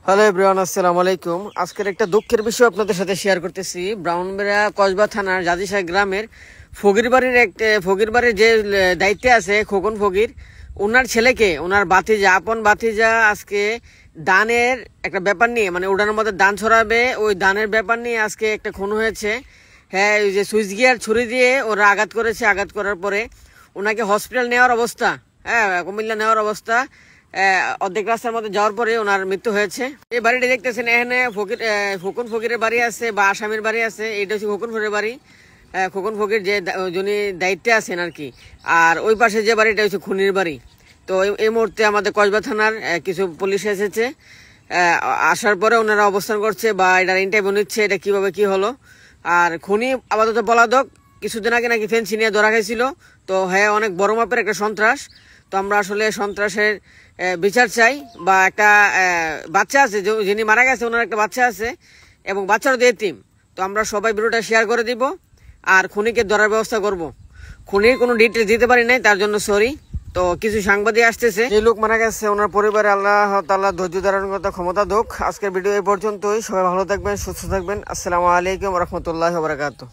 Hello everyone, আসসালামু আলাইকুম। আজকের একটা দুঃখের বিষয় আপনাদের সাথে শেয়ার করতেছি। ব্রাহ্মণবাড়িয়া কসবা থানার জাজিশাহ গ্রামের ফকির বাড়ির যে দায়িত্বে আছে খোকন ফকির, ওনার ছেলেকে, ওনার ভাতিজা, আপন ভাতিজা আজকে দানের একটা ব্যাপার নিয়ে, মানে উড়ানোর মধ্যে দান ছড়াবে, ওই দানের ব্যাপার নিয়ে আজকে একটা খুন হয়েছে। হ্যাঁ, ওই যে সুইচ গিয়ার ছুরি দিয়ে ওরা আঘাত করেছে। আঘাত করার পরে ওনাকে হসপিটাল নেওয়ার অবস্থা, হ্যাঁ কুমিল্লা নেওয়ার অবস্থা, অর্ধেক রাস্তার মধ্যে যাওয়ার পরে ওনার মৃত্যু হয়েছে। এই বাড়িটা দেখতেছেন, এখানে খোকন ফকিরের বাড়ি আছে বা আসামির বাড়ি আছে। এটা হচ্ছে খোকন ফকিরের বাড়ি। খোকন ফকির যে যিনি দায়িত্বে আছেন আর কি। আর ওই পাশে যে বাড়িটা হচ্ছে খুনির বাড়ি। তো এই মুহূর্তে আমাদের কসবা থানার কিছু পুলিশ এসেছে। আসার পরে ওনারা অবস্থান করছে বা এটার ইন্টারভিউ নিচ্ছে, এটা কিভাবে কি হলো। আর খুনি আপাতত পলাতক। কিছুদিন আগে নাকি ফেন্সি নিয়ে ধরা খাইছিল। তো হ্যাঁ, অনেক বড় মাপের একটা সন্ত্রাস। তো আমরা আসলে সন্ত্রাসের বিচার চাই। বা একটা বাচ্চা আছে, যিনি মারা গেছে ওনার একটা বাচ্চা আছে, এবং বাচ্চারও দিয়ে টিম। তো আমরা সবাই ভিডিওটা শেয়ার করে দিব আর খুনিকে ধরার ব্যবস্থা করব। খুনির কোনো ডিটেলস দিতে পারি নাই, তার জন্য সরি। তো কিছু সাংবাদিক আসতেছে। যে লোক মারা গেছে ওনার পরিবারে আল্লাহ তাআলা ধৈর্য ধারণ করতে ক্ষমতা দোক। আজকের ভিডিও এই পর্যন্তই। সবাই ভালো থাকবেন, সুস্থ থাকবেন। আসসালামু আলাইকুম ওয়া রাহমাতুল্লাহি ওয়া বারাকাতুহু।